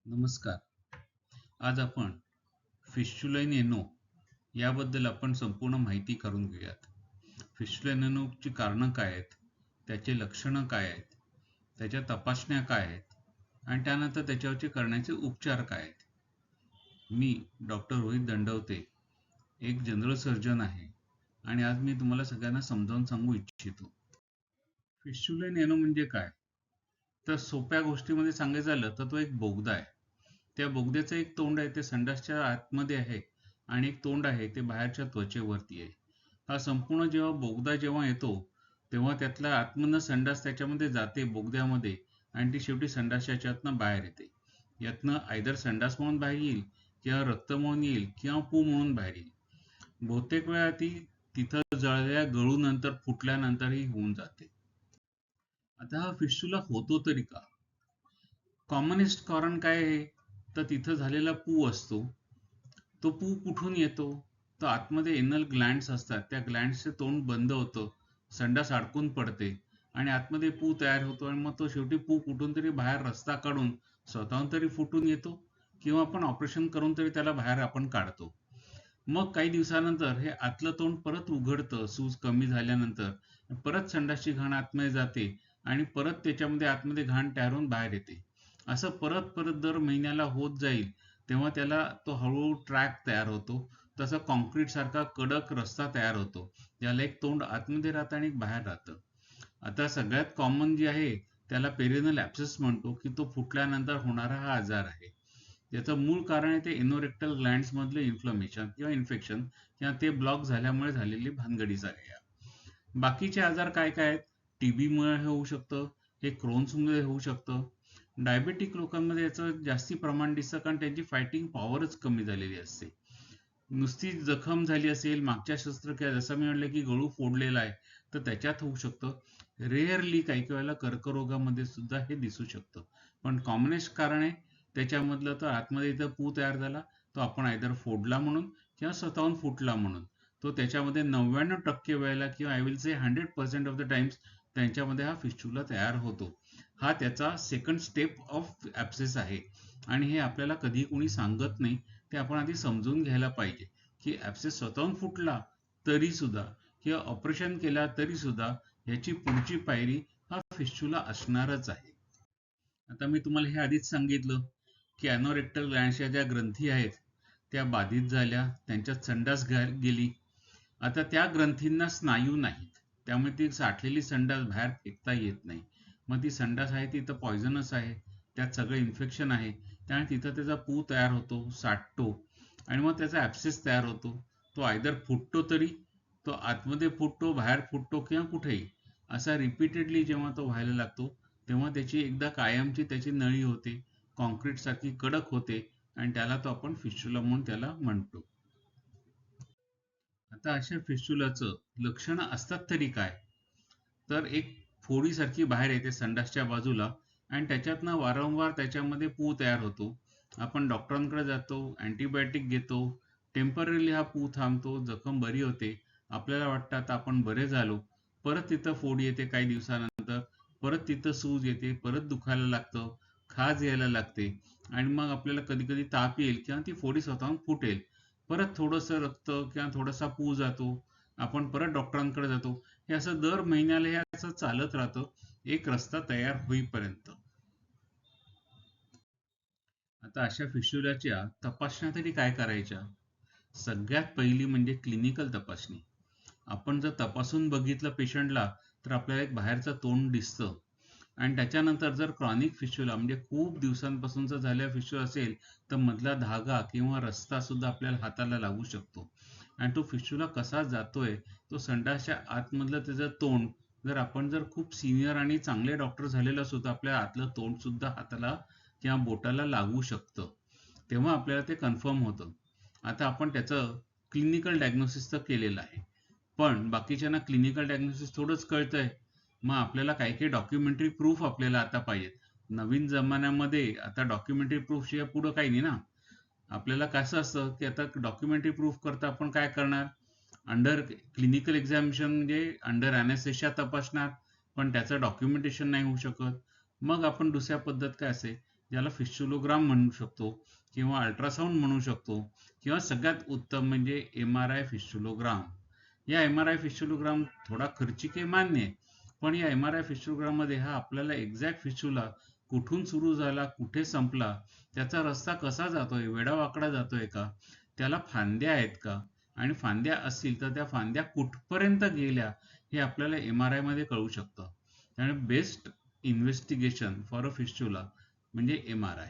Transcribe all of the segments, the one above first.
नमस्कार. आज आपण फिस्चुला इन एनो याबद्दल आपण संपूर्ण माहिती करून घेऊयात. फिस्चुला इन एनोची कारणं काय आहेत, त्याचे लक्षणं काय आहेत, त्याच्या तपासण्या काय आहेत आणि त्यानंतर त्याच्यावरचे करण्याचे उपचार काय आहेत. मी डॉक्टर रोहित दंडवते, एक जनरल सर्जन आहे आणि आज मी तुम्हाला सगळ्यांना समजावून सांगू इच्छितो. फिस्चुला इन एनो म्हणजे काय? तर सोप्या गोष्टीमध्ये सांगायचं झालं तर तो एक बोगदा आहे. त्या बोगद्याचं एक तोंड आहे ते संडासच्या आतमध्ये आहे आणि एक तोंड आहे ते बाहेरच्या त्वचेवरती आहे. हा संपूर्ण जेव्हा बोगदा येतो तेव्हा त्यातला आतमधनं संडास त्याच्यामध्ये जाते बोगद्यामध्ये आणि ती शेवटी संडासच्या याच्यातनं बाहेर येते. यातनं आयदर संडास म्हणून बाहेर येईल किंवा रक्त म्हणून येईल किंवा पू म्हणून बाहेर येईल. बहुतेक वेळा ती तिथं गळूनंतर फुटल्यानंतरही होऊन जाते. आता हा फिस्चुला होतो तरी का? कॉमनेस्ट कारण काय आहे? तर तिथं झालेला पू असतो. तो पू कुठून येतो? तर आतमध्ये एनल ग्लँड्स असतात, त्या ग्लँड्सचे तोंड बंद होतं, संडास अडकून पडते आणि आतमध्ये पू तयार होतो आणि मग तो शेवटी पू कुठून तरी बाहेर रस्ता काढून स्वतःहून तरी फुटून येतो किंवा आपण ऑपरेशन करून तरी त्याला बाहेर आपण काढतो. मग काही दिवसानंतर हे आतलं तोंड परत उघडतं सूज कमी झाल्यानंतर, परत संडासची घाण आतमध्ये जाते आणि परत त्याच्यामध्ये आतमध्ये घाण तयार होऊन बाहेर येते. असं परत परत दर महिन्याला होत जाईल तेव्हा त्याला तो हळूहळू ट्रॅक तयार होतो. तसा कॉन्क्रीट सारखा कडक रस्ता तयार होतो, ज्याला एक तोंड आतमध्ये राहतं आणि एक बाहेर राहतं. आता सगळ्यात कॉमन जे आहे त्याला पेरिनल ॲब्सेस म्हणतो, की तो फुटल्यानंतर होणारा हा आजार आहे. याचं मूळ कारण आहे ते एनोरेक्टल ग्लँड्स मधले इन्फ्लमेशन किंवा इन्फेक्शन किंवा ते ब्लॉक झाल्यामुळे झालेली भानगडीच आहे. बाकीचे आजार काय काय आहेत? टीबीमुळे होऊ शकतं, हे क्रोन्समुळे होऊ शकतं. डायबेटिक लोकांमध्ये याचं जास्ती प्रमाण दिसतं कारण त्यांची फायटिंग पॉवरच कमी झालेली असते. नुसती जखम झाली असेल, मागच्या शस्त्रक्रिया जसं मी म्हटलं की गळू फोडलेला आहे तर त्याच्यात होऊ शकतं. रेअरली काही काही वेळेला कर्करोगामध्ये सुद्धा हे दिसू शकतं. पण कॉमनेस्ट कारण आहे त्याच्यामधलं तर आतमध्ये इथं पू तयार झाला, तो आपण आयदर फोडला म्हणून किंवा स्वतःहून फुटला म्हणून. तो त्याच्यामध्ये 99% वेळेला किंवा I will say 100% of the times त्यांच्यामध्ये हा फिस्चुला तयार होतो. हा त्याचा सेकंड स्टेप ऑफ ॲब्सेस आहे आणि हे आपल्याला कधी कोणी सांगत नाही. ते आपण आधी समजून घ्यायला पाहिजे की ॲब्सेस स्वतःहून फुटला तरी सुद्धा किंवा ऑपरेशन केला तरी सुद्धा याची पुढची पायरी हा फिस्चुला असणारच आहे. आता मी तुम्हाला हे आधीच सांगितलं की अॅनोरेक्टल ग्लँड्सच्या ज्या ग्रंथी आहेत त्या बाधित झाल्या, त्यांच्यात संडास गेली. आता त्या ग्रंथींना स्नायू नाहीत, त्यामुळे ती साठलेली संडास बाहेर फेकता येत नाही. मग ती संडास आहे ती तर पॉयझनस आहे, त्यात सगळं इन्फेक्शन आहे, त्यामुळे तिथं त्याचा पू तयार होतो, साठतो आणि मग त्याचा ॲब्सेस तयार होतो. तो आयदर फुटतो तरी, तो आतमध्ये फुटतो, बाहेर फुटतो किंवा कुठेही. असा रिपीटेडली जेव्हा तो व्हायला लागतो तेव्हा त्याची एकदा कायमची त्याची नळी होते, कॉन्क्रीट सारखी कडक होते आणि त्याला तो आपण फिस्चुला म्हणून त्याला म्हणतो. आता अशा फिस्चुलाचं लक्षणं असतात तरी काय? तर एक फोडीसारखी बाहेर येते संडासच्या बाजूला आणि त्याच्यातनं वारंवार त्याच्यामध्ये पू तयार होतो. आपण डॉक्टरांकडे जातो, अँटीबायोटिक घेतो, टेम्पररीली हा पू थांबतो, जखम बरी होते, आपल्याला वाटतं आता आपण बरे झालो. परत तिथं फोड येते काही दिवसानंतर, परत तिथं सूज येते, परत दुखायला लागतं, खाज यायला लागते आणि मग आपल्याला कधी कधी ताप येईल किंवा ती फोडी स्वतःहून फुटेल. परत थोडंसं रक्त किंवा थोडासा पू जातो, आपण परत डॉक्टरांकडे जातो. हे असं दर महिन्याला हे असं चालत राहतं, एक रस्ता तयार होईपर्यंत. आता अशा फिस्चुलाच्या तपासण्या तरी काय करायच्या? सगळ्यात पहिली म्हणजे क्लिनिकल तपासणी. आपण जर तपासून बघितलं पेशंटला तर आपल्याला एक बाहेरचं तोंड दिसतं आणि त्याच्यानंतर जर क्रॉनिक फिस्चुला म्हणजे खूप दिवसांपासूनचा झालेला फिस्चुला असेल तर मधला धागा किंवा रस्ता सुद्धा आपल्याला हाताला लागू शकतो. आणि तो फिस्चुला कसा जातोय, तो संडासच्या आतमधलं त्याचं तोंड, जर आपण खूप सिनियर आणि चांगले डॉक्टर झालेलो असू तर आपल्या आतलं तोंड सुद्धा हाताला किंवा बोटाला लागू शकतं. तेव्हा आपल्याला ते कन्फर्म होतं. आता आपण त्याचं क्लिनिकल डायग्नोसिस तर केलेलं आहे, पण बाकीच्यांना क्लिनिकल डायग्नोसिस थोडंच कळतंय. मग आपल्याला काही काही डॉक्युमेंटरी प्रूफ आपल्याला आता पाहिजेत. नवीन जमान्यामध्ये आता डॉक्युमेंटरी प्रूफ शिवाय पुढं काही नाही ना. आपल्याला कसं असतं की आता डॉक्युमेंटरी प्रूफ करता आपण काय करणार? अंडर क्लिनिकल एक्झामिनेशन म्हणजे अंडर अॅनेस्थेशिया तपासणार, पण त्याचं डॉक्युमेंटेशन नाही होऊ शकत. मग आपण दुसऱ्या पद्धत काय असेल ज्याला फिस्चुलोग्राम म्हणू शकतो किंवा अल्ट्रासाऊंड म्हणू शकतो, किंवा सगळ्यात उत्तम म्हणजे MRI फिस्चुलोग्राम. या MRI फिस्चुलोग्राम थोडा खर्चिक मान्य आहे, पण या MRI फिस्चुलोग्राम मध्ये हा आपल्याला एक्झॅक्ट फिस्चुला कुठून सुरू झाला, कुठे संपला, त्याचा रस्ता कसा जातोय, वेडावाकडा जातोय का, त्याला फांद्या आहेत का, आणि फांद्या असतील तर त्या फांद्या कुठपर्यंत गेल्या हे आपल्याला MRI मध्ये कळू शकतं. त्यामुळे best investigation for a fistula म्हणजे MRI.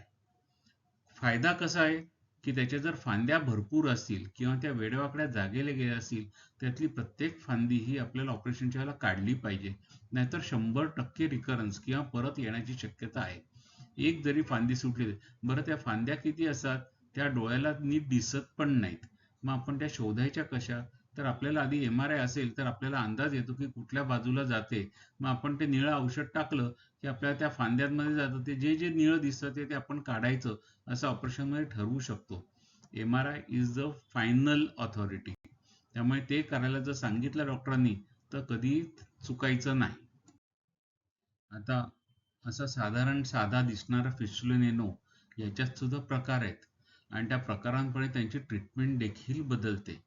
फायदा कसा आहे की त्याच्या जर फांद्या भरपूर असतील किंवा त्या वेडेवाकड्या जागेला गेल्या असतील, त्यातली प्रत्येक फांदी ही आपल्याला ऑपरेशनच्या वेळेला काढली पाहिजे, नाहीतर 100% रिकरन्स किंवा परत येण्याची शक्यता आहे. एक जरी फांदी सुटली, बरं त्या फांद्या किती असतात, त्या डोळ्याला नीट दिसत पण नाहीत, मग आपण त्या शोधायच्या कशा? तर आपल्याला आधी MRI असेल तर आपल्याला अंदाज येतो की कुठल्या बाजूला जाते, मग आपण ते निळं औषध टाकलं की आपल्याला त्या फांद्यांमध्ये जातं, ते जे जे निळं दिसतं ते आपण काढायचं, असं ऑपरेशनमध्ये ठरवू शकतो. MRI is the final authority. त्यामुळे ते करायला जर सांगितलं डॉक्टरांनी तर कधी चुकायचं नाही. आता असा साधा दिसणारा फिस्टुला नेनो याच्यात सुद्धा प्रकार आहेत, आणि त्या प्रकारांमुळे त्यांची ट्रीटमेंट देखील बदलते.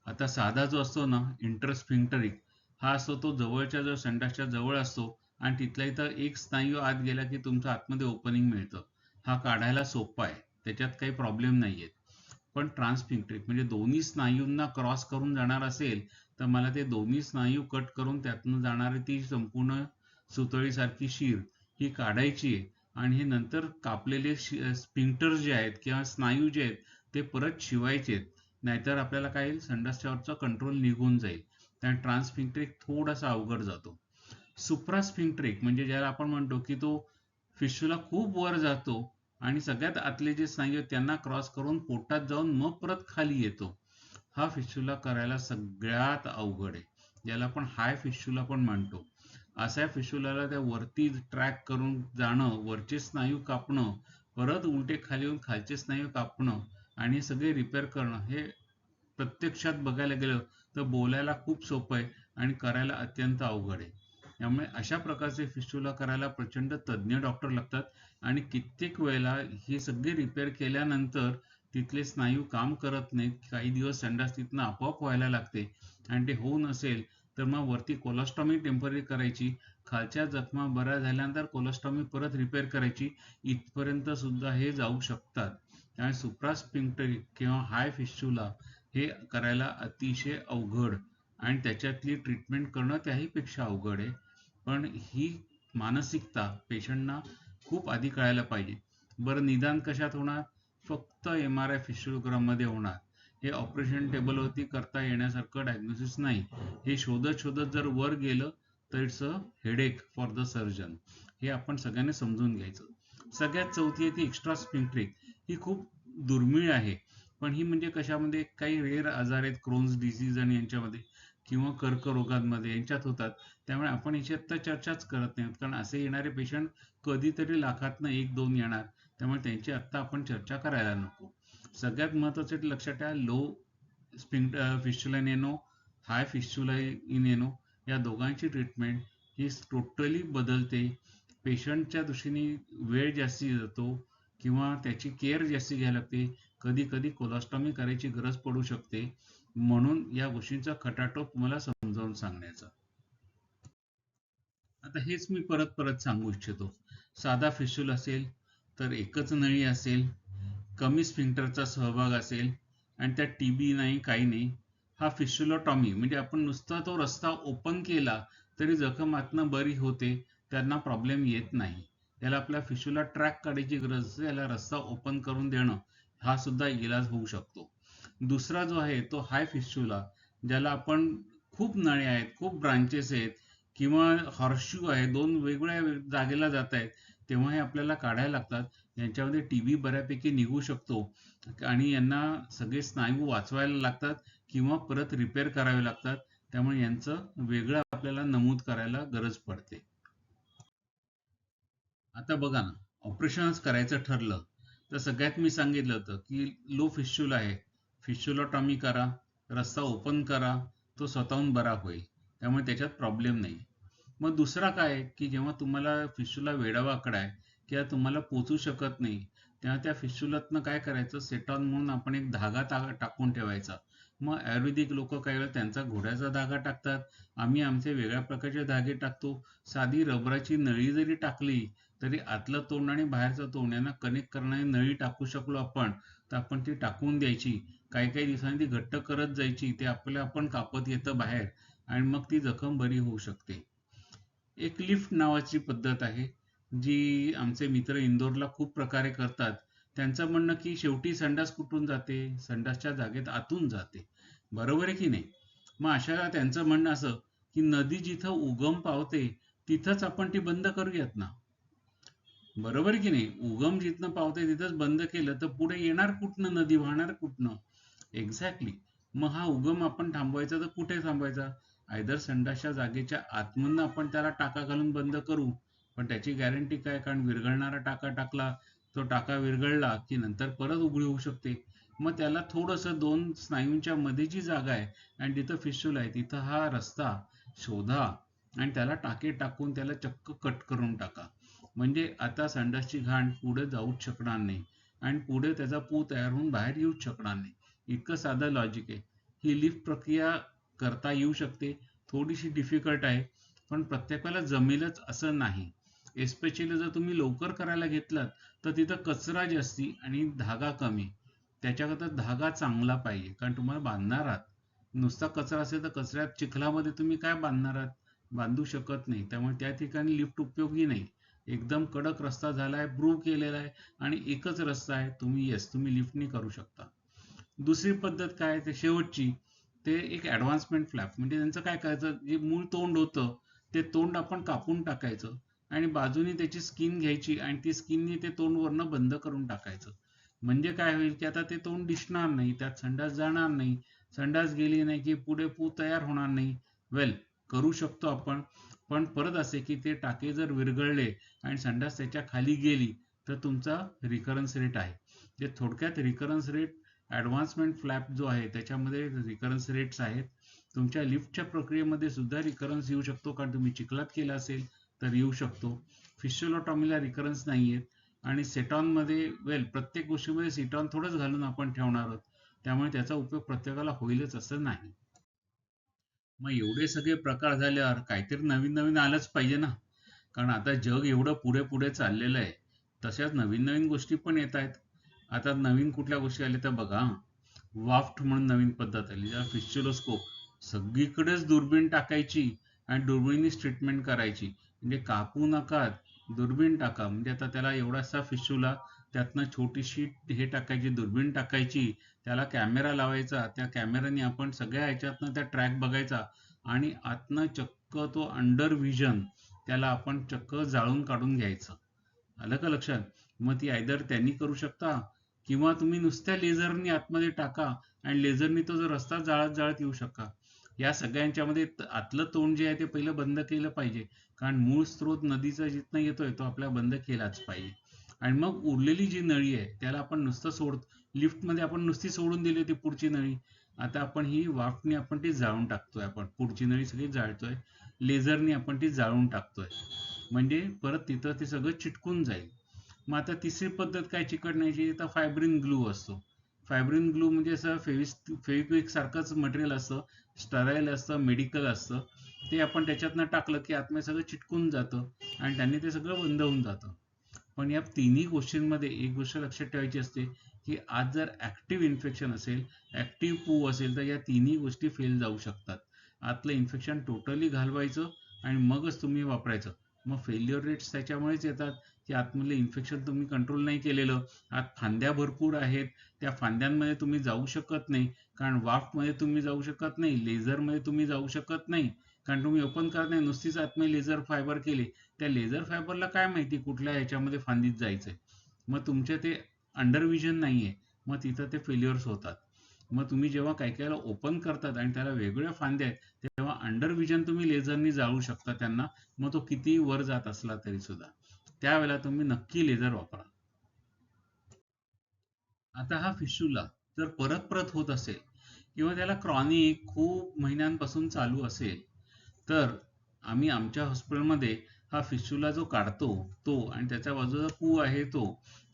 आता साधा जो असतो ना इंटरस्फिंक्टरिक, हा असतो तो जवळच्या जवळ संडासच्या जवळ असतो, आणि तिथल्या इथं एक स्नायू आत गेला की तुमचं आतमध्ये ओपनिंग मिळतं. हा काढायला सोपा आहे, त्याच्यात काही प्रॉब्लेम नाहीये. पण ट्रान्सफिंक्टरिक म्हणजे दोन्ही स्नायूंना क्रॉस करून जाणार असेल तर मला ते दोन्ही स्नायू कट करून त्यातनं जाणारी ती संपूर्ण सुतळीसारखी शीर ही काढायची आहे, आणि हे नंतर कापलेले स्पिंक्टर जे आहेत किंवा स्नायू जे आहेत ते परत शिवायचे आहेत, नाहीतर आपल्याला काय संडासच्यावरचा कंट्रोल निघून जाईल. त्या ट्रान्सफिंक्टरिक थोडासा अवघड जातो. सुप्रास्फिंक्टरिक म्हणजे ज्याला आपण म्हणतो की तो फिशूला खूप वर जातो आणि सगळ्यात आतले जे स्नायू आहेत त्यांना क्रॉस करून पोटात जाऊन मग परत खाली येतो. हा फिशूला करायला सगळ्यात अवघड आहे, ज्याला आपण हाय फिशूला पण म्हणतो. अशा फिशुलाला त्या वरती ट्रॅक करून जाणं, वरचे स्नायू कापणं, परत उलटे खाली येऊन खालचे स्नायू कापणं आणि सगळे रिपेअर करणं, हे प्रत्यक्षात बघायला गेलं तर बोलायला खूप सोपं आहे आणि करायला अत्यंत अवघड आहे. त्यामुळे अशा प्रकारचे फिस्टुला करायला प्रचंड तज्ञ डॉक्टर लागतात, आणि कित्येक वेळेला हे सगळे रिपेअर केल्यानंतर तिथले स्नायू काम करत नाहीत, काही दिवस संडास तिथनं आपोआप व्हायला लागते, आणि ते होऊ नसेल तर मग वरती कोलोस्टॉमी टेम्पररी करायची, खालच्या जखमा बऱ्या झाल्यानंतर कोलोस्टॉमी परत रिपेअर करायची, इथपर्यंत सुद्धा हे जाऊ शकतात. त्यामुळे सुप्रास्फिंक्टरिक किंवा हाय फिस्टुला हे करायला अतिशय अवघड, आणि त्याच्यातली ट्रीटमेंट करणं त्याही पेक्षा अवघड आहे. पण ही मानसिकता पेशंटना खूप आधी कळायला पाहिजे. बरं, निदान कशात होणार? फक्त MRI फिस्टुलोग्राम मध्ये होणार. हे ऑपरेशन टेबलवरती करता येण्यासारखं डायग्नोसिस नाही. हे शोधत शोधत जर वर गेलं तर it's a headache for the surgeon. हे आपण सगळ्यांनी समजून घ्यायचं. सगळ्यात चौथी आहे ती एक्स्ट्रा स्पिंक्ट्रिक. ही खूप दुर्मिळ आहे, पण ही म्हणजे कशामध्ये काही रेअर आजार आहेत, क्रोन्स डिसीज आणि यांच्यामध्ये किंवा कर्करोगांमध्ये यांच्यात होतात. त्यामुळे आपण याच्यात तर चर्चाच करत नाही, कारण असे येणारे पेशंट कधीतरी लाखातनं एक दोन येणार, त्यामुळे त्यांची आत्ता आपण चर्चा करायला नको. सगळ्यात महत्त्वाचे लक्षात ठेवा, लो फिस्टुला नेनो, हाय फिस्टुला नेनो या दोघांची ट्रीटमेंट ही टोटली बदलते. पेशंटच्या दृष्टीने वेळ जास्ती जातो किंवा त्याची केअर जास्ती घ्यायला लागते, कधी कधी कोलोस्टॉमी करायची गरज पडू शकते. म्हणून या गोष्टींचा खटाटोप मला समजावून सांगण्याचा. आता हेच मी परत परत सांगू इच्छितो. साधा फिस्टुला असेल तर एकच नळी असेल, कमी स्फिंक्टरचा सहभाग असेल, आणि त्यात TB नाही, काही नाही. हा फिस्टुलोटॉमी म्हणजे आपण नुसता तो रस्ता ओपन केला तरी जखम आतनं बरी होते, त्यांना प्रॉब्लेम येत नाही. त्याला आपल्या फिस्टुला ट्रॅक काढायची गरज असते, याला रस्ता ओपन करून देणं हा सुद्धा इलाज होऊ शकतो. दुसरा जो आहे तो हाय फिस्टुला, ज्याला आपण खूप नळे आहेत, खूप ब्रांचेस आहेत, किंवा हॉर्शू आहे, दोन वेगवेगळ्या जागेला जात आहेत, तेव्हा हे आपल्याला काढायला लागतात. यांच्यामध्ये TB बऱ्यापैकी निघू शकतो, आणि यांना सगळे स्नायू वाचवायला लागतात किंवा परत रिपेअर करावे लागतात. त्यामुळे यांचं वेगळं आपल्याला नमूद करायला गरज पडते. आता बघा ना, ऑपरेशनच करायचं ठरलं तर सगळ्यात मी सांगितलं होतं की लो फिस्चुला आहे, फिस्चुलोटॉमी करा, रस्ता ओपन करा, तो स्वतःहून बरा होईल, त्यामुळे त्याच्यात प्रॉब्लेम नाही. मग दुसरा काय की जेव्हा तुम्हाला फिस्चुला वेडावाकडा आहे किंवा तुम्हाला पोचू शकत नाही, तेव्हा त्या फिस्टुलातनं काय करायचं, सेटॉन म्हणून आपण एक धागा टाकून ठेवायचा. मग आयुर्वेदिक लोक काही वेळा त्यांचा घोड्याचा धागा टाकतात, आम्ही आमचे वेगळ्या प्रकारचे धागे टाकतो. साधी रबराची नळी जरी टाकली तरी आतलं तोंड आणि बाहेरचं तोंड यांना कनेक्ट करणारी नळी टाकू शकलो आपण, तर आपण ती टाकून द्यायची. काही काही दिवसांनी ती घट्ट करत जायची, ते आपल्याला आपण कापत येतं बाहेर आणि मग ती जखम बरी होऊ शकते. एक लिफ्ट नावाची पद्धत आहे, जी आमचे मित्र इंदोरला खूप प्रकारे करतात. त्यांचं म्हणणं की शेवटी संडास कुठून जाते, संडासच्या जागेत आतून जाते. बरोबर आहे की नाही? मग अशा त्यांचं म्हणणं असं की नदी जिथं उगम पावते तिथंच आपण ती बंद करूयात ना. बरोबर की नाही? उगम जिथनं पावते तिथंच बंद केलं तर पुढे येणार कुठनं, नदी वाहणार कुठनं? एक्झॅक्टली. मग हा उगम आपण थांबवायचा तर कुठे थांबवायचा? आयदर संडासच्या जागेच्या आतमधनं आपण त्याला टाका घालून बंद करू, पण त्याची गॅरंटी काय? कारण विरघळणारा टाका टाकला, तो टाका विरघळला की नंतर परत उघडी होऊ शकते. मग त्याला थोडंसं दोन स्नायूंच्या मध्ये जी जागा आहे आणि जिथं फिस्टुला आहे तिथं हा रस्ता शोधा आणि त्याला टाके टाकून त्याला चक्क कट करून टाका. म्हणजे आता संडासची घाण पुढे जाऊच शकणार नाही आणि पुढे त्याचा पू तयार होऊन बाहेर येऊच शकणार नाही. इतकं साधं लॉजिक आहे. ही लिफ्ट प्रक्रिया करता येऊ शकते, थोडीशी डिफिकल्ट आहे, पण प्रत्येकाला जमेलच असं नाही. एस्पेशली जर तुम्ही लवकर करायला घेतलात तर तिथं कचरा जास्ती आणि धागा कमी. त्याच्याकरता धागा चांगला पाहिजे, कारण तुम्हाला बांधणार आहात. नुसता कचरा असेल तर कचऱ्यात चिखलामध्ये तुम्ही काय बांधणार आहात? बांधू शकत नाही. त्यामुळे त्या ठिकाणी लिफ्ट उपयोगी नाही. एकदम कडक रस्ता झालाय, प्रूव्ह केलेला आहे आणि एकच रस्ता आहे, तुम्ही लिफ्टनी करू शकता. दुसरी पद्धत काय, ते शेवटची, ते एक ऍडव्हान्समेंट फ्लॅप. म्हणजे त्यांचं काय करायचं, जे मूळ तोंड होतं ते तोंड आपण कापून टाकायचं आणि बाजूनी त्याची स्किन घ्यायची आणि ती स्किननी ते तोंड वरनं बंद करून टाकायचं. म्हणजे काय होईल की आता ते तोंड दिसणार नाही, त्यात संडास जाणार नाही, संडास गेली नाही की पुढे पू तयार होणार नाही. वेल, करू शकतो आपण, पण परत असे की ते टाके जर विरघळले आणि संडास त्याच्या खाली गेली तर तुमचा रिकरन्स रेट आहे. जे थोडक्यात रिकरन्स रेट, ऍडव्हान्समेंट फ्लॅप जो आहे त्याच्यामध्ये रिकरन्स रेट्स आहेत. तुमच्या लिफ्टच्या प्रक्रियेमध्ये सुद्धा रिकरन्स येऊ शकतो, कारण तुम्ही चिखलात केला असेल तर येऊ शकतो. फिस्टुलोटॉमीला रिकरन्स नाहीये. आणि सेटॉनमध्ये वेल, प्रत्येक गोष्टीमध्ये सेटॉन थोडंच घालून आपण ठेवणार आहोत, त्यामुळे त्याचा उपयोग प्रत्येकाला होईलच असं नाही. मग एवढे सगळे प्रकार झाल्यावर काहीतरी नवीन नवीन आलंच पाहिजे ना. कारण आता जग एवढं पुढे पुढे चाललेलं आहे, तशाच नवीन नवीन गोष्टी पण येत आहेत. आता नवीन कुठल्या गोष्टी आल्या तर बघा, वाफ्ट म्हणून नवीन पद्धत आली, ज्याला फिस्चुलोस्कोप. सगळीकडेच दुर्बीण टाकायची आणि दुर्बिणीच ट्रीटमेंट करायची. म्हणजे कापू नका, दुर्बीण टाका. म्हणजे आता त्याला एवढासा फिस्चुला, त्यातनं छोटीशी हे टाकायची, दुर्बीण टाकायची, त्याला कॅमेरा लावायचा, त्या कॅमेऱ्याने आपण सगळ्या ह्याच्यातनं त्या ट्रॅक बघायचा आणि आतनं चक्क तो अंडर व्हिजन, त्याला आपण चक्क जाळून काढून घ्यायचं. आलं का लक्षात? मग ती आयदर त्यांनी करू शकता किंवा तुम्ही नुसत्या लेझरनी आतमध्ये टाका आणि लेझरनी तो जो रस्ता जाळत जाळत येऊ शकता. या सगळ्यांच्या मध्ये आतलं तोंड जे आहे ते पहिलं बंद केलं पाहिजे, कारण मूळ स्रोत नदीचा जिथनं येतोय तो आपल्याला बंद केलाच पाहिजे. आणि मग उरलेली जी नळी आहे त्याला आपण नुसतं लिफ्टमध्ये आपण नुसती सोडून दिली होती पुढची नळी, आता आपण ही वाफनी आपण ती जाळून टाकतोय. आपण पुढची नळी सगळी जाळतोय, लेझरनी आपण ती जाळून टाकतोय, म्हणजे परत तिथं ते सगळं चिटकून जाईल. मग आता तिसरी पद्धत काय चिकटण्याची, तर फायब्रिन ग्लू असतो. फायब्रिन ग्लू म्हणजे असं फेविक्विक सारखंच मटेरियल असतं, स्टराईल असतं, मेडिकल असतं. ते आपण त्याच्यातनं टाकलं की आतमध्ये सगळं चिटकून जातं आणि त्यांनी ते सगळं बंद होऊन जातं. पण या तिन्ही गोष्टींमध्ये एक गोष्ट लक्षात ठेवायची असते की आज जर ऍक्टिव्ह इन्फेक्शन असेल, ऍक्टिव्ह पू असेल, तर या तिन्ही गोष्टी फेल जाऊ शकतात. आतलं इन्फेक्शन टोटली घालवायचं आणि मगच तुम्ही वापरायचं. मग फेल्युअर रेट्स त्याच्यामुळेच येतात की आतमधलं इन्फेक्शन तुम्ही कंट्रोल नाही केलेलं. आत फांद्या भरपूर आहेत, त्या फांद्यांमध्ये तुम्ही जाऊ शकत नाही, कारण वाफमध्ये तुम्ही जाऊ शकत नाही, लेझरमध्ये तुम्ही जाऊ शकत नाही, कारण तुम्ही ओपन करत नाही, नुसतीच आतमध्ये लेझर फायबर केली. त्या लेझर फायबरला काय माहिती कुठल्या ह्याच्यामध्ये फांदीत जायचंय. मग तुमचे ते अंडर विजन नाहीये, मग तिथं ते फेल्युअर्स होतात. मग तुम्ही जेव्हा काही काहीला ओपन करतात आणि त्याला वेगवेगळ्या फांद्या आहेत, तेव्हा अंडर विजन तुम्ही लेझरनी जाळू शकता त्यांना, मग तो कितीही वर जात असला तरी सुद्धा. त्यावेळेला तुम्ही नक्की लेझर वापरा. आता हा फिशुला जर परत परत होत असेल किंवा त्याला क्रॉनिक खूप महिन्यांपासून चालू असेल, तर आम्ही आमच्या हॉस्पिटलमध्ये हा फिस्चुला जो काढतो तो आणि त्याच्या बाजूचा पू आहे तो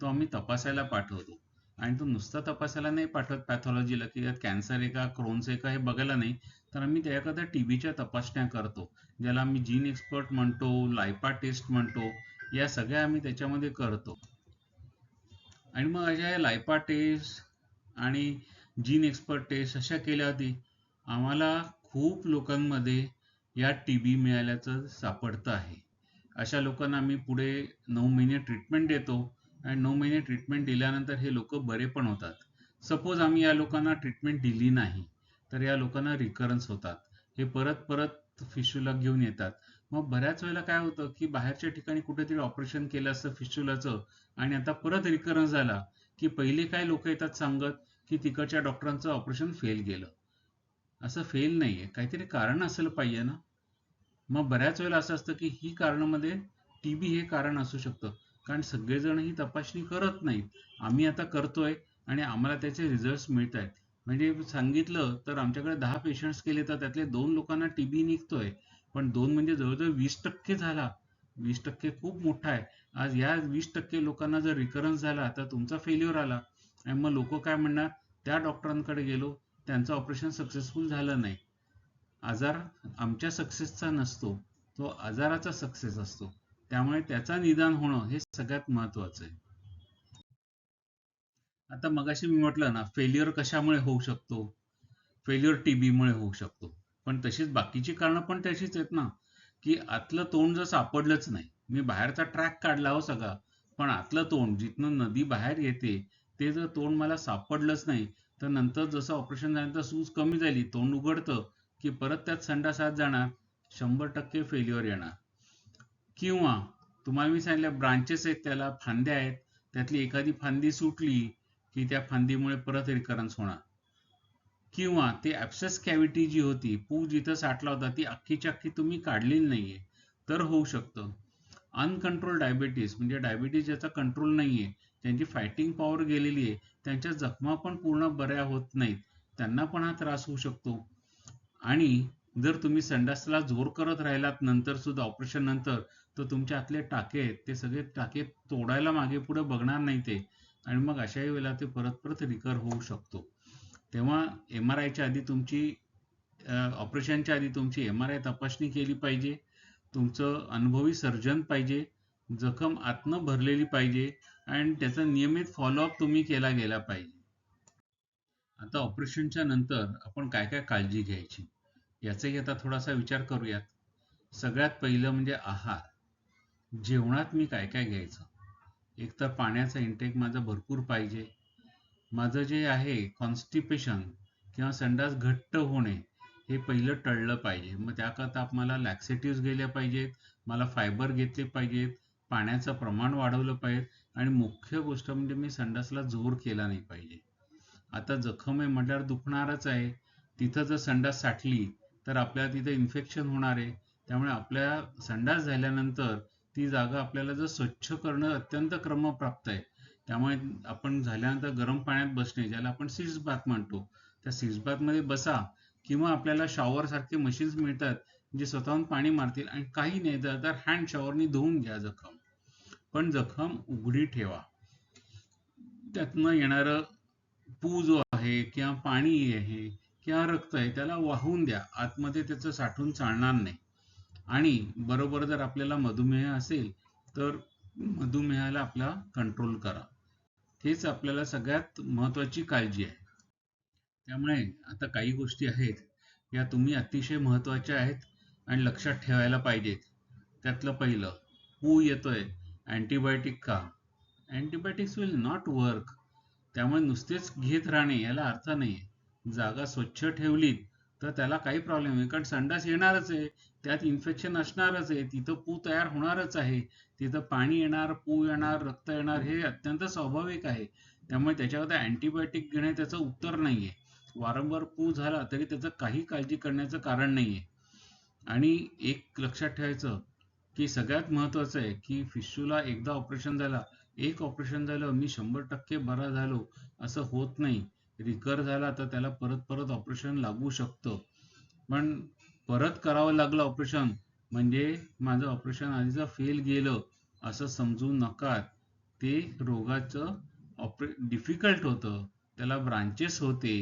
आम्ही तपासायला पाठवतो. आणि तो नुसता तपासायला नाही पाठवत पॅथॉलॉजीला, की यात कॅन्सर आहे का, क्रोन्स आहे का, हे बघायला नाही. तर आम्ही त्याकरता टीबीच्या तपासण्या करतो, ज्याला आम्ही जीन एक्सपर्ट म्हणतो, लायपा टेस्ट म्हणतो. या सगळ्या आम्ही त्याच्यामध्ये करतो. आणि मग अशा या लायपा टेस्ट आणि जीन एक्सपर्ट टेस्ट अशा केल्या होती. आम्हाला खूप लोकांमध्ये या टीबी मिळाल्याचं सापडतं आहे. अशा लोकांना आम्ही पुढे 9 महिने ट्रीटमेंट देतो आणि 9 महिने ट्रीटमेंट दिल्यानंतर हे लोक बरे पण होतात. सपोज आम्ही या लोकांना ट्रीटमेंट दिली नाही तर या लोकांना रिकरन्स होतात. हे परत परत फिशूला घेऊन येतात. मग बऱ्याच वेळेला काय होतं की बाहेरच्या ठिकाणी कुठेतरी ऑपरेशन केलं असतं फिशुलाचं आणि आता परत रिकरन्स झाला की पहिले काय लोक येतात सांगत की तिकडच्या डॉक्टरांचं ऑपरेशन फेल गेलं. असं फेल नाहीये, काहीतरी कारण असेल पाहिजे ना. मग बऱ्याच वेळेला असं असतं की ही कारणामध्ये टीबी हे कारण असू शकतं, कारण सगळेजण ही तपासणी करत नाहीत. आम्ही आता करतोय आणि आम्हाला त्याचे रिझल्ट मिळत आहेत. म्हणजे सांगितलं तर आमच्याकडे 10 पेशंट्स केले तर त्यातले 2 लोकांना टीबी निघतोय. पण 2 म्हणजे जवळजवळ 20% झाला. 20% खूप मोठा आहे. आज या 20% लोकांना जर रिकरन्स झाला तर तुमचा फेल्युअर आला आणि मग लोक काय म्हणणार, त्या डॉक्टरांकडे गेलो, त्यांचं ऑपरेशन सक्सेसफुल झालं नाही. आजार आमच्या सक्सेसचा नसतो, तो आजाराचा सक्सेस असतो. त्यामुळे त्याचा निदान होणं हे सगळ्यात महत्वाचं आहे. आता मगाशी मी म्हटलं ना, फेल्युअर कशामुळे होऊ शकतो, फेल्युअर टीबीमुळे होऊ शकतो. पण तशीच बाकीची कारणं पण तशीच आहेत ना, की आतलं तोंड जर सापडलंच नाही. मी बाहेरचा ट्रॅक काढला हो सगळा, पण आतलं तोंड जिथनं नदी बाहेर येते ते जर तोंड मला सापडलंच नाही, तर नंतर जसं ऑपरेशन झाल्यानंतर सूज कमी झाली, तोंड उघडतं की परत त्यात संडास आत जाणार, 100% फेल्युअर येणार. किंवा तुम्हाला मी सांगितलं ब्रांचेस आहेत, त्याला फांद्या आहेत, त्यातली एखादी फांदी सुटली की त्या फांदीमुळे परत रिकरन्स होणार. किंवा ते ऍब्सेस कॅव्हिटी जी होती, पू जिथं साठला होता, ती अख्खीच्या अख्खी तुम्ही काढलेली नाहीये तर होऊ शकतं. अनकंट्रोल डायबिटीस म्हणजे डायबिटीस ज्याचा कंट्रोल नाहीये, त्यांची फायटिंग पॉवर गेलेली आहे, त्यांच्या जखमा पण पूर्ण बऱ्या होत नाहीत, त्यांना पण हा त्रास होऊ शकतो. आणि जर तुम्ही संडासला जोर करत राहिलात नंतर सुद्धा ऑपरेशन नंतर, तर तुमच्या आतले टाके आहेत ते सगळे टाके तोडायला मागे पुढे बघणार नाही ते, आणि मग अशाही वेळेला ते परत परत रिकर होऊ शकतो. तेव्हा MRIच्या आधी तुमची ऑपरेशनच्या आधी तुमची MRI तपासणी केली पाहिजे. तुमचं अनुभवी सर्जन पाहिजे, जखम आतनं भरलेली पाहिजे आणि त्याचा नियमित फॉलोअप तुम्ही केला गेला पाहिजे. आता ऑपरेशनच्या नंतर आपण काय काय काळजी घ्यायची याचाही आता थोडासा विचार करूयात. सगळ्यात पहिलं म्हणजे आहार. जेवणात मी काय काय घ्यायचं. एक तर पाण्याचा इंटेक माझा भरपूर पाहिजे. माझं जे आहे कॉन्स्टिपेशन किंवा संडास घट्ट होणे हे पहिलं टळलं पाहिजे. मग त्याकरता आपल्याला लॅक्सेटिव्ह गेल्या पाहिजेत, मला फायबर घेतले पाहिजेत, पाण्याचं प्रमाण वाढवलं पाहिजे आणि मुख्य गोष्ट म्हणजे मी संडासला जोर केला नाही पाहिजे. आता जखम आहे म्हटल्यावर दुखणारच आहे. तिथं जर संडास साठली तर आपल्याला तिथे इन्फेक्शन होणार आहे. त्यामुळे आपल्या संडास झाल्यानंतर ती जागा आपल्याला जर स्वच्छ करणं अत्यंत क्रमप्राप्त आहे. त्यामुळे आपण झाल्यानंतर गरम पाण्यात बसणे, ज्याला आपण सिट्स बाथ म्हणतो, त्या सिट्स बाथ मध्ये बसा किंवा आपल्याला शॉवर सारखे मशीन्स मिळतात जे स्वतःहून पाणी मारतील आणि काही नाही तर हँड शॉवरनी धुवून घ्या जखम. पण जखम उघडी ठेवा. त्यातनं येणारं पू जो आहे किंवा पाणी आहे किंवा रक्त आहे त्याला वाहून द्या, आतमध्ये त्याचं साठून चालणार नाही. आणि बरोबर जर आपल्याला मधुमेह असेल तर मधुमेहाला आपला कंट्रोल करा. हेच आपल्याला सगळ्यात महत्वाची काळजी आहे. त्यामुळे आता काही गोष्टी आहेत या तुम्ही अतिशय महत्वाच्या आहेत आणि लक्षात ठेवायला पाहिजेत. त्यातलं पहिलं, पू येतोय, अँटीबायोटिक का? Antibiotics will not work. त्यामुळे नुसतेच घेत राहणे याला अर्थ नाही. जागा स्वच्छ ठेवलीत तर त्याला काही प्रॉब्लेम नाही, कारण संडास येणारच आहे, त्यात इन्फेक्शन असणारच आहे, तिथं पू तयार होणारच आहे, तिथं पाणी येणार, पू येणार, रक्त येणार, हे अत्यंत स्वाभाविक आहे. त्यामुळे त्याच्यावर अँटीबायोटिक घेणे त्याचं उत्तर नाहीये. वारंवार पू झाला तरी त्याचं काही काळजी करण्याचं कारण नाहीये. आणि एक लक्षात ठेवायचं की सगळ्यात महत्वाचं आहे की फिशूला एकदा ऑपरेशन झाला, एक ऑपरेशन झालं मी 100% बरा झालो असं होत नाही. रिकर झाला तर त्याला परत परत ऑपरेशन लागू शकतं. पण परत करावं लागलं ऑपरेशन म्हणजे माझं ऑपरेशन आधीचं फेल गेलं असं समजू नका. ते रोगाचं डिफिकल्ट होतं, त्याला ब्रांचेस होते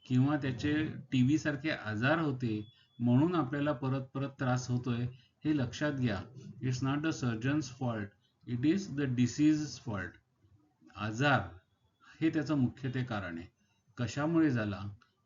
किंवा त्याचे टीबी सारखे आजार होते, म्हणून आपल्याला परत परत त्रास होतोय हे लक्षात घ्या. It's not the surgeons fault, it is the disease fault. आजार हे त्याचं मुख्य ते कारण आहे. कशामुळे झाला?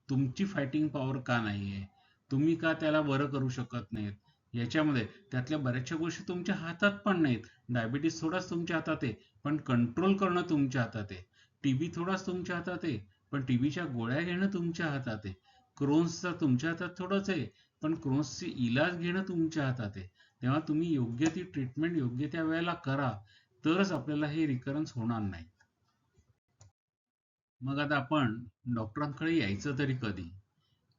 तुमची फायटिंग पॉवर का नाहीये? तुम्ही का त्याला बरं करू शकत नाहीत? याच्यामध्ये त्यातल्या बऱ्याचशा गोष्टी तुमच्या हातात पण नाहीत. डायबिटीस थोडाच तुमच्या हातात आहे, पण कंट्रोल करणं तुमच्या हातात आहे. टीबी थोडाच तुमच्या हातात आहे, पण टीबीच्या गोळ्या घेणं तुमच्या हातात आहे. क्रोन्सचा तुमच्या हातात थोडंच आहे, पण क्रोन्सची इलाज घेणं तुमच्या हातात आहे. तेव्हा तुम्ही योग्य ती ट्रीटमेंट योग्य त्या वेळेला करा, तरच आपल्याला हे रिकरन्स होणार नाही. मग आता आपण डॉक्टरांकडे यायचं तरी कधी?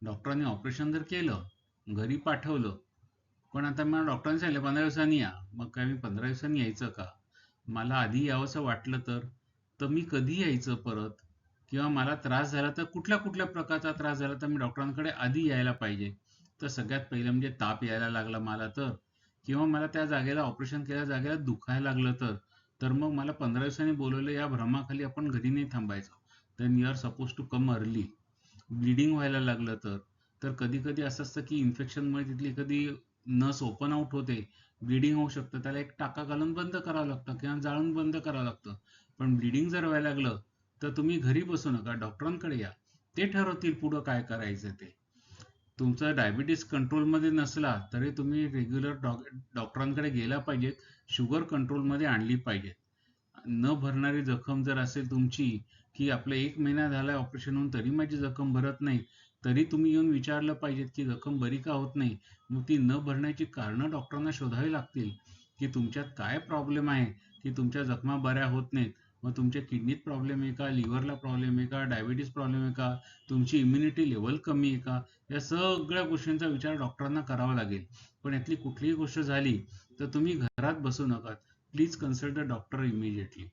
डॉक्टरांनी ऑपरेशन जर केलं, घरी पाठवलं, पण आता मला डॉक्टरांनी सांगितलं 15 दिवसांनी या. मग काय मी 15 दिवसांनी यायचं का? मला आधी यावंसं वाटलं तर मी कधी यायचं परत? किंवा मला त्रास झाला तर कुठल्या कुठल्या प्रकारचा त्रास झाला तर मी डॉक्टरांकडे आधी यायला पाहिजे? तर सगळ्यात पहिलं म्हणजे ताप यायला लागला मला तर, किंवा मला त्या जागेला ऑपरेशन केल्या जागेला दुखायला लागलं तर मग मला 15 दिवसांनी बोलवलं या भ्रमाखाली आपण घरी नाही थांबायचं. Then you are suppose to come early. Bleeding व्हायला लागलं तर कधी कधी असं असतं की इन्फेक्शनमुळे तिथली कधी नस ओपन आउट होते, ब्लिडिंग होऊ शकतं, त्याला एक टाका घालून बंद करावं लागतं किंवा जाळून बंद करावं लागतं. पण ब्लिडिंग जर व्हायला लागलं तर तुम्ही घरी बसू नका, डॉक्टरांकडे या. ते ठरवतील पुढं काय करायचं ते. तुमचा डायबिटीस कंट्रोलमध्ये नसला तरी तुम्ही रेग्युलर डॉक्टरांकडे गेला पाहिजेत. शुगर कंट्रोलमध्ये आणली पाहिजे. न भरणारी जखम जर असेल तुमची, की आपलं 1 महिना झालाय ऑपरेशन होऊन तरी माझी जखम भरत नाही, तरी तुम्ही येऊन विचारलं पाहिजेत की जखम बरी का होत नाही. मग ती न भरण्याची कारणं डॉक्टरांना शोधावी लागतील, की तुमच्यात काय प्रॉब्लेम आहे की तुमच्या जखमा बऱ्या होत नाहीत. मग तुमच्या किडनीत प्रॉब्लेम आहे का, लिव्हरला प्रॉब्लेम आहे का, डायबिटीस प्रॉब्लेम आहे का, तुमची इम्युनिटी लेवल कमी आहे का, या सगळ्या गोष्टींचा विचार डॉक्टरांना करावा लागेल. पण यातली कुठलीही गोष्ट झाली तर तुम्ही घरात बसू नका. Please consult the doctor immediately.